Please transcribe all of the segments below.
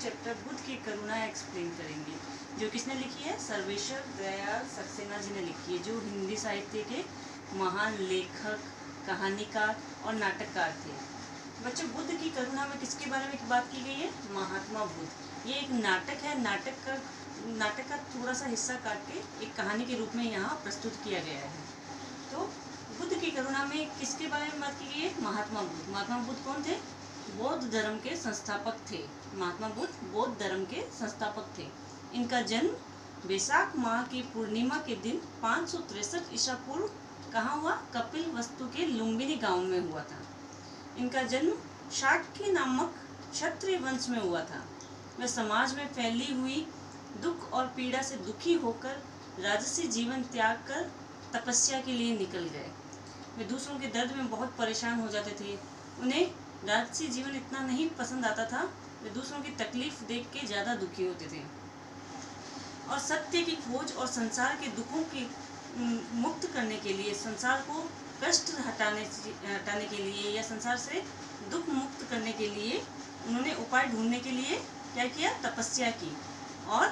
Chapter Buddha की करुणा explain करेंगे, जो किसने लिखी है? सर्वेश्वर दयाल सक्सेना जी ने लिखी है, जो हिंदी साहित्य के महान लेखक, कहानीकार और नाटककार थे। बच्चों, बुद्ध की करुणा में किसके बारे में बात की गई है? महात्मा बुद्ध। ये एक नाटक है। नाटक का थोड़ा सा हिस्सा काट के एक कहानी के रूप में यहाँ प्रस्तुत किया गया है। तो बुद्ध की करुणा में किसके बारे में बात की गई है? महात्मा बुद्ध। महात्मा बुद्ध कौन थे? बौद्ध धर्म के संस्थापक थे। महात्मा बुद्ध बौद्ध धर्म के संस्थापक थे। इनका जन्म वैशाख माह की पूर्णिमा के दिन 563 ईसा पूर्व कहाँ हुआ? कपिल वस्तु के लुम्बिनी गांव में हुआ था। इनका जन्म शाक्य नामक क्षत्रिय वंश में हुआ था। वे समाज में फैली हुई दुख और पीड़ा से दुखी होकर राजसी जीवन त्याग कर तपस्या के लिए निकल गए। वे दूसरों के दर्द में बहुत परेशान हो जाते थे। उन्हें राजसी जीवन इतना नहीं पसंद आता था। वे दूसरों की तकलीफ देख के ज़्यादा दुखी होते थे और सत्य की खोज और संसार के दुखों की मुक्त करने के लिए, संसार को कष्ट हटाने के लिए या संसार से दुख मुक्त करने के लिए उन्होंने उपाय ढूंढने के लिए क्या किया? तपस्या की और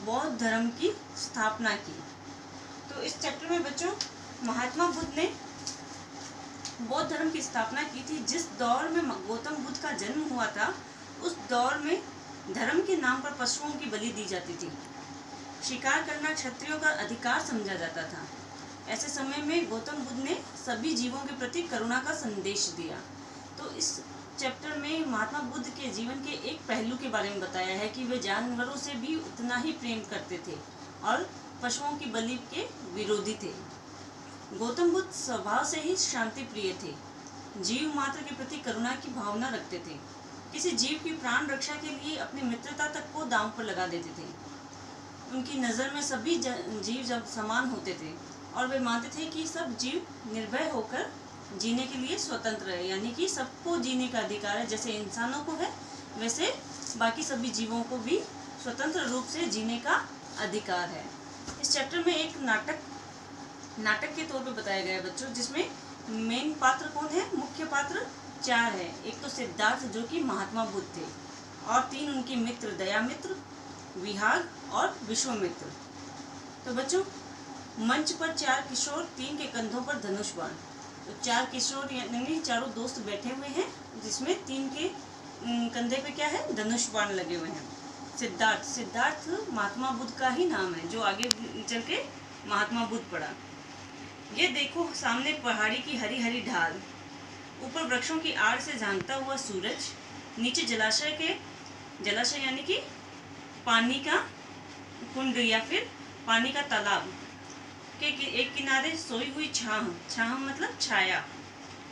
बौद्ध धर्म की स्थापना की। तो इस चैप्टर में बच्चों महात्मा बुद्ध ने बौद्ध धर्म की स्थापना की थी। जिस दौर में गौतम बुद्ध का जन्म हुआ था, उस दौर में धर्म के नाम पर पशुओं की बलि दी जाती थी। शिकार करना क्षत्रियों का अधिकार समझा जाता था। ऐसे समय में गौतम बुद्ध ने सभी जीवों के प्रति करुणा का संदेश दिया। तो इस चैप्टर में महात्मा बुद्ध के जीवन के एक पहलू के बारे में बताया है कि वे जानवरों से भी उतना ही प्रेम करते थे और पशुओं की बलि के विरोधी थे। गौतम बुद्ध स्वभाव से ही शांति प्रिय थे। जीव मात्र के प्रति करुणा की भावना रखते थे। किसी जीव की प्राण रक्षा के लिए अपनी मित्रता तक को दांव पर लगा देते थे। उनकी नज़र में सभी जीव जब समान होते थे और वे मानते थे कि सब जीव निर्भय होकर जीने के लिए स्वतंत्र है, यानी कि सबको जीने का अधिकार है। जैसे इंसानों को है, वैसे बाकी सभी जीवों को भी स्वतंत्र रूप से जीने का अधिकार है। इस चैप्टर में एक नाटक के तौर पे बताया गया है बच्चों, जिसमें मेन पात्र कौन है? मुख्य पात्र 4 है। एक तो सिद्धार्थ, जो कि महात्मा बुद्ध थे, और 3 उनके मित्र, दयामित्र, विहाग और विश्वामित्र। तो बच्चों मंच पर 4 किशोर, 3 के कंधों पर धनुष बाण। तो 4 किशोर यानी चारों दोस्त बैठे हुए हैं, जिसमें 3 के कंधे पे क्या है? धनुष बाण लगे हुए हैं। सिद्धार्थ महात्मा बुद्ध का ही नाम है, जो आगे चल के महात्मा बुद्ध पड़ा। ये देखो सामने पहाड़ी की हरी हरी ढाल, ऊपर वृक्षों की आड़ से झांकता हुआ सूरज, नीचे जलाशय यानी कि पानी का कुंड या फिर पानी का तालाब के एक किनारे सोई हुई छाह मतलब छाया,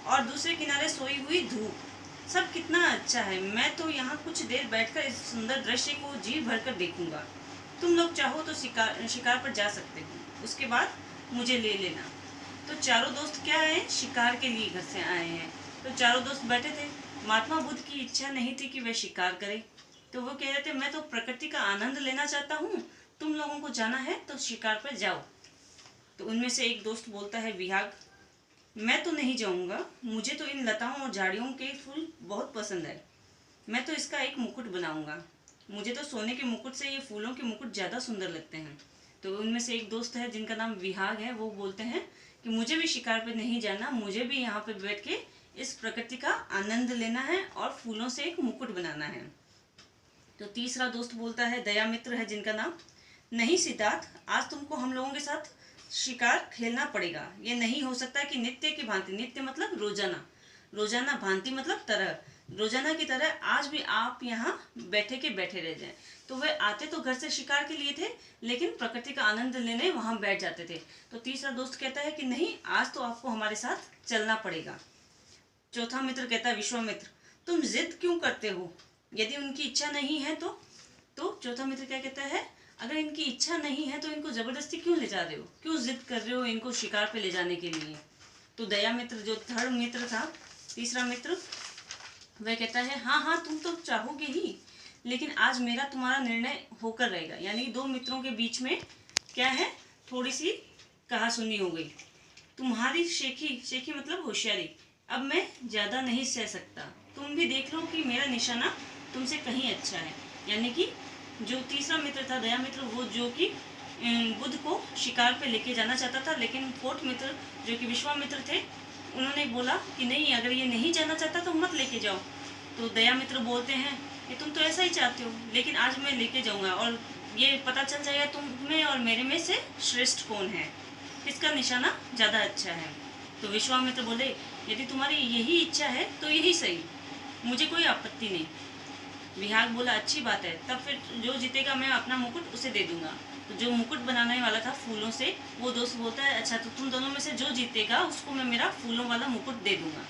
और दूसरे किनारे सोई हुई धूप। सब कितना अच्छा है। मैं तो यहाँ कुछ देर बैठकर इस सुंदर दृश्य को जी भरकर देखूंगा। तुम लोग चाहो तो शिकार पर जा सकते हो, उसके बाद मुझे ले लेना। तो चारों दोस्त क्या है? शिकार के लिए घर से आए हैं। तो चारों दोस्त बैठे थे। महात्मा बुद्ध की इच्छा नहीं थी कि वे शिकार करें, तो वो कह रहे थे मैं तो प्रकृति का आनंद लेना चाहता हूँ, तुम लोगों को जाना है तो शिकार पर जाओ। तो उनमें से एक दोस्त बोलता है, विहाग, मैं तो नहीं जाऊंगा, मुझे तो इन लताओं और झाड़ियों के फूल बहुत पसंद है। मैं तो इसका एक मुकुट बनाऊंगा। मुझे तो सोने के मुकुट से ये फूलों के मुकुट ज़्यादा सुंदर लगते हैं। तो उनमें से एक दोस्त है जिनका नाम विहाग है, वो बोलते हैं कि मुझे भी शिकार पे नहीं जाना, मुझे भी यहाँ पे बैठ के इस प्रकृति का आनंद लेना है और फूलों से एक मुकुट बनाना है। तो तीसरा दोस्त बोलता है, दयामित्र है जिनका नाम, नहीं सिद्धार्थ, आज तुमको हम लोगों के साथ शिकार खेलना पड़ेगा। ये नहीं हो सकता कि नित्य की भांति, नित्य मतलब रोजाना, भांति मतलब तरह, रोजाना की तरह आज भी आप यहाँ बैठे रह जाएं। तो वे आते तो घर से शिकार के लिए थे, लेकिन प्रकृति का आनंद लेने वहाँ बैठ जाते थे। तो तीसरा दोस्त कहता है कि नहीं, आज तो आपको हमारे साथ चलना पड़ेगा। चौथा मित्र कहता है, विश्वामित्र, तुम जिद क्यों करते हो? यदि उनकी इच्छा नहीं है तो चौथा मित्र क्या कहता है, अगर इनकी इच्छा नहीं है तो इनको जबरदस्ती क्यों ले जा रहे हो, क्यों जिद कर रहे हो इनको शिकार पे ले जाने के लिए? तो दयामित्र, जो थर्ड मित्र था, तीसरा मित्र, वह कहता है, हाँ तुम तो चाहोगे ही, लेकिन आज मेरा तुम्हारा निर्णय होकर रहेगा। यानी 2 मित्रों के बीच में क्या है, थोड़ी सी कहासुनी हो गई। तुम्हारी शेखी मतलब होशियारी अब मैं ज़्यादा नहीं सह सकता। तुम भी देख लो कि मेरा निशाना तुमसे कहीं अच्छा है। यानी कि जो तीसरा मित्र था दया मित्र, वो जो कि बुद्ध को शिकार पे लेके जाना चाहता था, लेकिन फोर्थ मित्र जो कि विश्वामित्र थे, उन्होंने बोला कि नहीं, अगर ये नहीं जाना चाहता तो मत लेके जाओ। तो दया मित्र बोलते हैं कि तुम तो ऐसा ही चाहते हो, लेकिन आज मैं लेके जाऊंगा और ये पता चल जाएगा तुम्हें और मेरे में से श्रेष्ठ कौन है, किसका निशाना ज़्यादा अच्छा है। तो विश्वामित्र बोले, यदि तुम्हारी यही इच्छा है तो यही सही, मुझे कोई आपत्ति नहीं। विहाग बोला, अच्छी बात है, तब फिर जो जीतेगा मैं अपना मुकुट उसे दे दूंगा। तो जो मुकुट बनाने वाला था फूलों से, वो दोस्त बोलता है, अच्छा तो तुम दोनों में से जो जीतेगा उसको मैं मेरा फूलों वाला मुकुट दे दूंगा।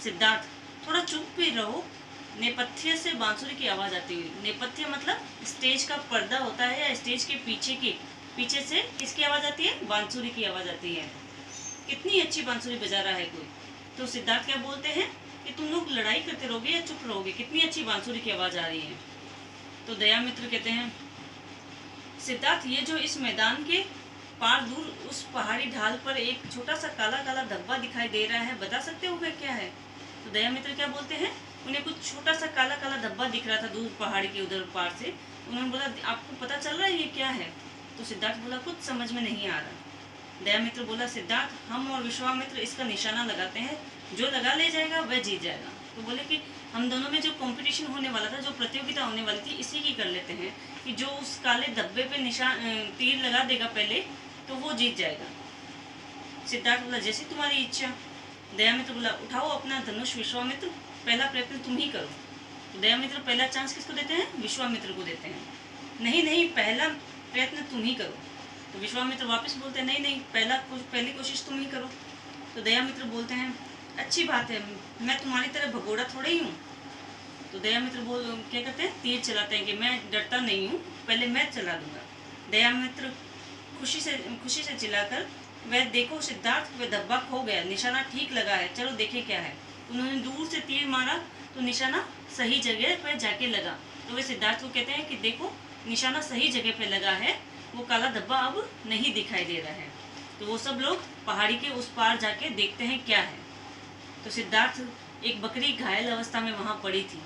सिद्धार्थ, थोड़ा चुप भी रहो। नेपथ्य से बांसुरी की आवाज़ आती हुई, नेपथ्य मतलब स्टेज का पर्दा होता है या स्टेज के पीछे से किसकी आवाज़ आती है? बांसुरी की आवाज़ आती है। कितनी अच्छी बांसुरी बजा रहा है कोई। तो सिद्धार्थ क्या बोलते हैं कि तुम लोग लड़ाई करते रहोगे या चुप रहोगे, कितनी अच्छी बांसुरी की आवाज़ आ रही है। तो दया मित्र कहते हैं, सिद्धार्थ, ये जो इस मैदान के पार दूर उस पहाड़ी ढाल पर एक छोटा सा काला काला धब्बा दिखाई दे रहा है, बता सकते हो वह क्या है? तो दया मित्र क्या बोलते हैं, उन्हें कुछ छोटा सा काला काला धब्बा दिख रहा था दूर पहाड़ी के उधर पार से। उन्होंने बोला, आपको पता चल रहा है ये क्या है? तो सिद्धार्थ बोला, कुछ समझ में नहीं आ रहा। दया मित्र बोला, सिद्धार्थ, हम और विश्वामित्र इसका निशाना लगाते हैं, जो लगा ले जाएगा वह जीत जाएगा। तो बोले कि हम दोनों में जो कंपटीशन होने वाला था, जो प्रतियोगिता होने वाली थी, इसी की कर लेते हैं कि जो उस काले धब्बे पे निशान तीर लगा देगा पहले, तो वो जीत जाएगा। सिद्धार्थ बोला, जैसी तुम्हारी इच्छा। दया मित्र बोला, उठाओ अपना धनुष विश्वामित्र, पहला प्रयत्न तुम ही करो। तो दया मित्र पहला चांस किसको देते हैं? विश्वामित्र को देते हैं। नहीं, पहला प्रयत्न तुम ही करो। तो विश्वामित्र वापस बोलते हैं, नहीं, पहली कोशिश तुम ही करो। तो दया मित्र बोलते हैं, अच्छी बात है, मैं तुम्हारी तरह भगोड़ा थोड़े ही हूँ। तो दया मित्र क्या करते हैं, तीर चलाते हैं कि मैं डरता नहीं हूँ, पहले मैं चला दूंगा। दया मित्र खुशी से चिल्लाकर, वह देखो सिद्धार्थ, वह धब्बा खो गया, निशाना ठीक लगा है, चलो देखें क्या है। उन्होंने दूर से तीर मारा तो निशाना सही जगह पर जाके लगा। तो वे सिद्धार्थ को कहते हैं कि देखो, निशाना सही जगह पे लगा है, वो काला धब्बा अब नहीं दिखाई दे रहा है। तो वो सब लोग पहाड़ी के उस पार जाके देखते हैं क्या है। तो सिद्धार्थ, एक बकरी घायल अवस्था में वहाँ पड़ी थी।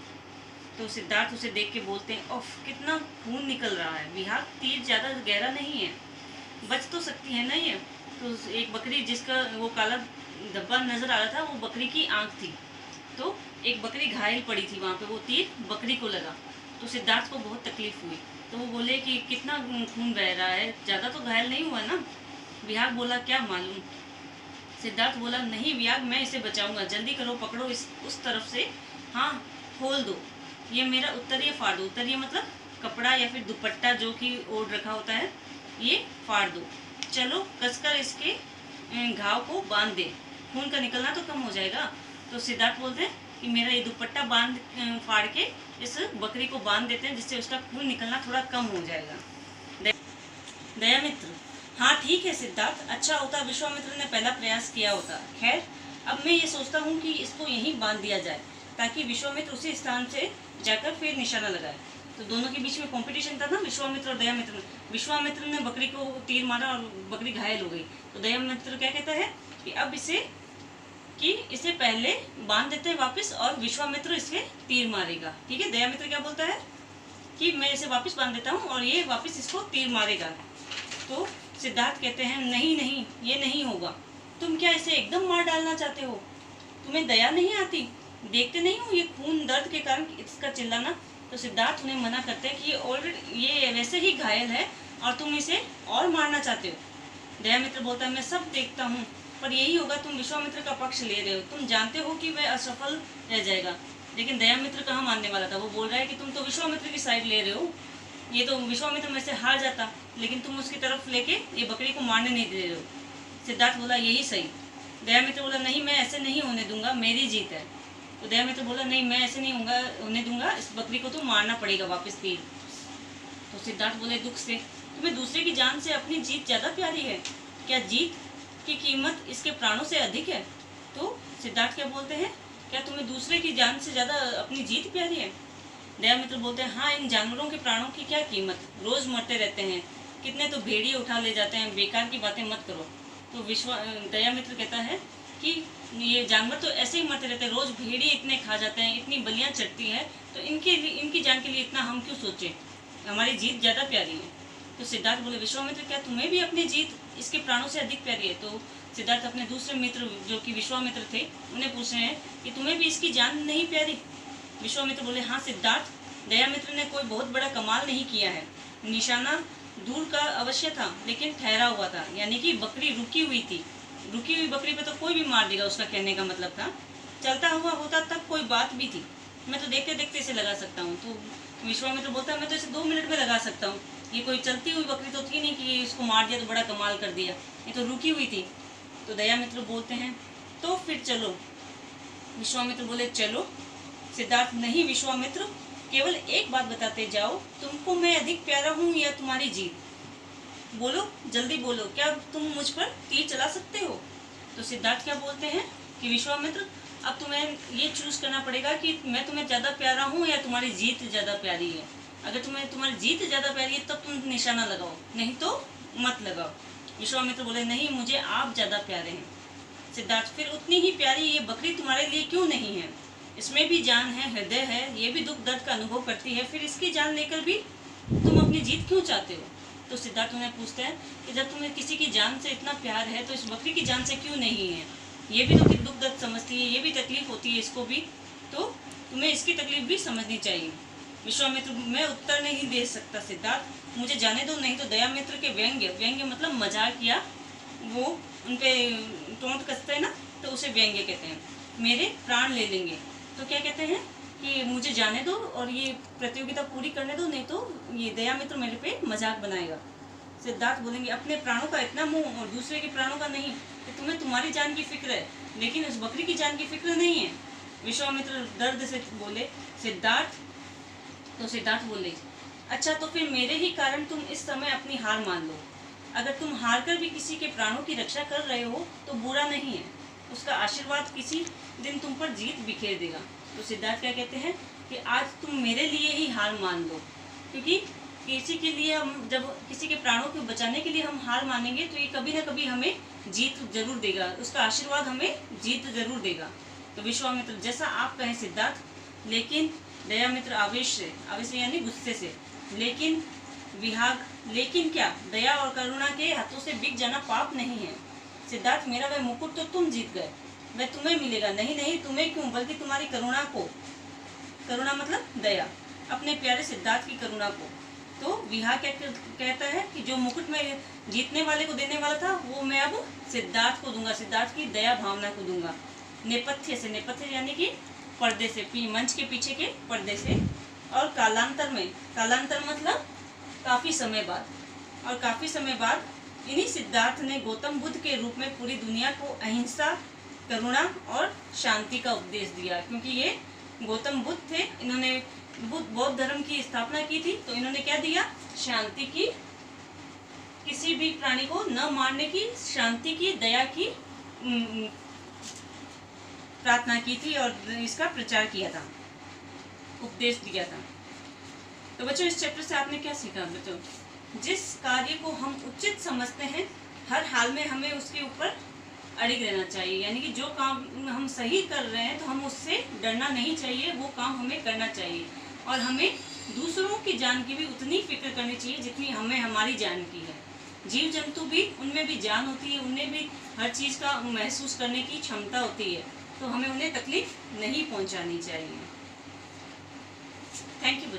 तो सिद्धार्थ उसे देख के बोलते हैं, ओफ, कितना खून निकल रहा है। विहाग, तीर ज़्यादा गहरा नहीं है, बच तो सकती है ना ये। तो एक बकरी जिसका वो काला धब्बा नजर आ रहा था, वो बकरी की आंख थी। तो एक बकरी घायल पड़ी थी वहाँ पे, वो तीर बकरी को लगा। तो सिद्धार्थ को बहुत तकलीफ हुई। तो वो बोले कि कितना खून बह रहा है, ज़्यादा तो घायल नहीं हुआ ना? विहाग बोला, क्या मालूम। सिद्धार्थ बोला, नहीं विहाग, मैं इसे बचाऊंगा, जल्दी करो, पकड़ो उस तरफ से, हाँ खोल दो, ये मेरा उत्तरीय फाड़ दो। उत्तरीय मतलब कपड़ा या फिर दुपट्टा जो कि ओढ़ रखा होता है, ये फाड़ दो। चलो कसकर इसके घाव को बांध दे, खून का निकलना तो कम हो जाएगा। तो सिद्धार्थ बोलते हैं कि मेरा ये दुपट्टा फाड़ के इस बकरी को बांध देते हैं, जिससे उसका खून निकलना थोड़ा कम हो जाएगा। दया मित्र, हाँ ठीक है सिद्धार्थ, अच्छा होता विश्वामित्र ने पहला प्रयास किया होता। खैर, अब मैं ये सोचता हूँ कि इसको यहीं बांध दिया जाए, ताकि विश्वामित्र उसी स्थान से जाकर फिर निशाना लगाए। तो दोनों के बीच में कंपटीशन था ना, विश्वामित्र और दया मित्र। विश्वामित्र ने बकरी को तीर मारा और बकरी घायल हो गई। तो दया मित्र क्या कहता है कि अब इसे पहले बांध देते हैं वापस, और विश्वामित्र इसे तीर मारेगा। ठीक है, दया मित्र क्या बोलता है कि मैं इसे वापस बांध देता हूँ और ये वापस इसको तीर मारेगा। तो सिद्धार्थ कहते हैं, नहीं, ये नहीं होगा। तुम क्या इसे एकदम मार डालना चाहते हो? तुम्हें दया नहीं आती? देखते नहीं हो ये खून, दर्द के कारण इसका चिल्लाना। तो सिद्धार्थ उन्हें मना करते हैं कि ये वैसे ही घायल है और तुम इसे और मारना चाहते हो। दया मित्र बोलता है, मैं सब देखता हूँ, पर यही होगा, तुम विश्वामित्र का पक्ष ले रहे हो, तुम जानते हो कि वह असफल रह जाएगा। लेकिन दया मित्र कहाँ मानने वाला था, वो बोल रहा है कि तुम तो विश्वामित्र की साइड ले रहे हो, ये तो विश्वामित्र में से हार जाता, लेकिन तुम उसकी तरफ लेके ये बकरी को मारने नहीं दे रहे हो। सिद्धार्थ बोला, यही सही। दया मित्र बोला, नहीं, मैं ऐसे नहीं होने दूंगा, मेरी जीत है। तो दया मित्र बोला, नहीं, मैं ऐसे नहीं होने दूंगा, इस बकरी को तो मारना पड़ेगा वापस तीर। तो सिद्धार्थ बोले दुख से, तुम्हें दूसरे की जान से अपनी जीत ज़्यादा प्यारी है क्या? जीत की कीमत इसके प्राणों से अधिक है। तो सिद्धार्थ क्या बोलते हैं, क्या तुम्हें दूसरे की जान से ज़्यादा अपनी जीत प्यारी है? दया मित्र बोलते हैं, हाँ, इन जानवरों के प्राणों की क्या कीमत, रोज़ मरते रहते हैं, कितने तो भेड़िए उठा ले जाते हैं, बेकार की बातें मत करो। तो दया मित्र कहता है कि ये जानवर तो ऐसे ही मरते रहते हैं, रोज भेड़िए इतने खा जाते हैं, इतनी बलियां चढ़ती हैं, तो इनकी जान के लिए इतना हम क्यों सोचें, हमारी जीत ज़्यादा प्यारी है। तो सिद्धार्थ बोले, विश्वामित्र क्या तुम्हें भी अपनी जीत इसके प्राणों से अधिक प्यारी है? तो सिद्धार्थ अपने दूसरे मित्र जो कि विश्वामित्र थे उन्हें पूछ रहे हैं कि तुम्हें भी इसकी जान नहीं प्यारी? विश्वामित्र बोले, हाँ सिद्धार्थ, दयामित्र ने कोई बहुत बड़ा कमाल नहीं किया है। निशाना दूर का अवश्य था लेकिन ठहरा हुआ था, यानी कि बकरी रुकी हुई थी। रुकी हुई बकरी पे तो कोई भी मार देगा, उसका कहने का मतलब था। चलता हुआ होता तब कोई बात भी थी, मैं तो देखते देखते इसे लगा सकता हूँ। तो विश्वामित्र बोलता है, मैं तो इसे 2 मिनट में लगा सकता हूँ। ये कोई चलती हुई बकरी तो थी नहीं कि इसको मार दिया तो बड़ा कमाल कर दिया, ये तो रुकी हुई थी। तो दयामित्र बोलते हैं, तो फिर चलो। विश्वामित्र बोले, चलो। सिद्धार्थ, नहीं विश्वामित्र, केवल एक बात बताते जाओ, तुमको मैं अधिक प्यारा हूँ या तुम्हारी जीत? बोलो, जल्दी बोलो, क्या तुम मुझ पर तीर चला सकते हो? तो सिद्धार्थ क्या बोलते हैं कि विश्वामित्र, अब तुम्हें ये चूज करना पड़ेगा कि मैं तुम्हें ज़्यादा प्यारा हूँ या तुम्हारी जीत ज़्यादा प्यारी है। अगर तुम्हें तुम्हारी जीत ज़्यादा प्यारी है तब तुम निशाना लगाओ, नहीं तो मत लगाओ। विश्वामित्र बोले, नहीं, मुझे आप ज़्यादा प्यारे हैं। सिद्धार्थ, फिर उतनी ही प्यारी ये बकरी तुम्हारे लिए क्यों नहीं है? इसमें भी जान है, हृदय है, ये भी दुख दर्द का अनुभव करती है, फिर इसकी जान लेकर भी तुम अपनी जीत क्यों चाहते हो? तो सिद्धार्थ उन्हें पूछते हैं कि जब तुम्हें किसी की जान से इतना प्यार है तो इस बकरी की जान से क्यों नहीं है? ये भी तो दुख दर्द समझती है, ये भी तकलीफ होती है इसको भी, तो तुम्हें इसकी तकलीफ भी समझनी चाहिए। विश्वामित्र, मैं उत्तर नहीं दे सकता सिद्धार्थ, मुझे जाने दो, नहीं तो दयामित्र के व्यंग्य मतलब मजाक या वो उनपे टोंट कसते हैं ना, तो उसे व्यंग्य कहते हैं, मेरे प्राण ले लेंगे। तो क्या कहते हैं कि मुझे जाने दो और ये प्रतियोगिता पूरी करने दो, नहीं तो ये दयामित्र मेरे पे मजाक बनाएगा। सिद्धार्थ बोलेंगे, अपने प्राणों का इतना मोह और दूसरे के प्राणों का नहीं, कि तुम्हें तुम्हारी जान की फिक्र है लेकिन उस बकरी की जान की फिक्र नहीं है। विश्वामित्र दर्द से बोले, सिद्धार्थ। तो सिद्धार्थ बोले, अच्छा तो फिर मेरे ही कारण तुम इस समय अपनी हार मान लो। अगर तुम हार कर भी किसी के प्राणों की रक्षा कर रहे हो तो बुरा नहीं है, उसका आशीर्वाद किसी दिन तुम पर जीत बिखेर देगा। तो सिद्धार्थ क्या कहते हैं कि आज तुम मेरे लिए ही हार मान लो, क्योंकि किसी के लिए हम जब किसी के प्राणों को बचाने के लिए हम हार मानेंगे तो ये कभी ना कभी हमें जीत जरूर देगा, उसका आशीर्वाद हमें जीत जरूर देगा। तो विश्वामित्र, जैसा आप कहें सिद्धार्थ। लेकिन दयामित्र आवेश से यानी गुस्से से, लेकिन विहाग, लेकिन क्या? दया और करुणा के हाथों से बिक जाना पाप नहीं है। सिद्धार्थ, मेरा वह मुकुट तो तुम जीत गए, वह तुम्हें मिलेगा। नहीं नहीं, तुम्हें क्यों, बल्कि तुम्हारी करुणा को, करुणा मतलब दया, अपने प्यारे सिद्धार्थ की करुणा को। तो विहाग क्या कहता है कि जो मुकुट मैं जीतने वाले को देने वाला था वो मैं अब सिद्धार्थ को दूंगा, सिद्धार्थ की दया भावना को दूंगा। नेपथ्य से, नेपथ्य यानी कि पर्दे से, मंच के पीछे के पर्दे से। और कालांतर में, कालांतर मतलब काफ़ी समय बाद, और काफ़ी समय बाद इन्हीं सिद्धार्थ ने गौतम बुद्ध के रूप में पूरी दुनिया को अहिंसा, करुणा और शांति का उपदेश दिया। क्योंकि ये गौतम बुद्ध थे, इन्होंने बौद्ध धर्म की स्थापना की थी, तो इन्होंने क्या दिया? शांति की, किसी भी प्राणी को न मारने की, शांति की, दया की प्रार्थना की थी और इसका प्रचार किया था, उपदेश दिया था। तो बच्चों, इस चैप्टर से आपने क्या सीखा? बच्चों, जिस कार्य को हम उचित समझते हैं हर हाल में हमें उसके ऊपर अड़िग रहना चाहिए, यानी कि जो काम हम सही कर रहे हैं तो हम उससे डरना नहीं चाहिए, वो काम हमें करना चाहिए। और हमें दूसरों की जान की भी उतनी फिक्र करनी चाहिए जितनी हमें हमारी जान की है। जीव जंतु भी, उनमें भी जान होती है, उन्हें भी हर चीज़ का महसूस करने की क्षमता होती है, तो हमें उन्हें तकलीफ नहीं पहुंचानी चाहिए। Thank you.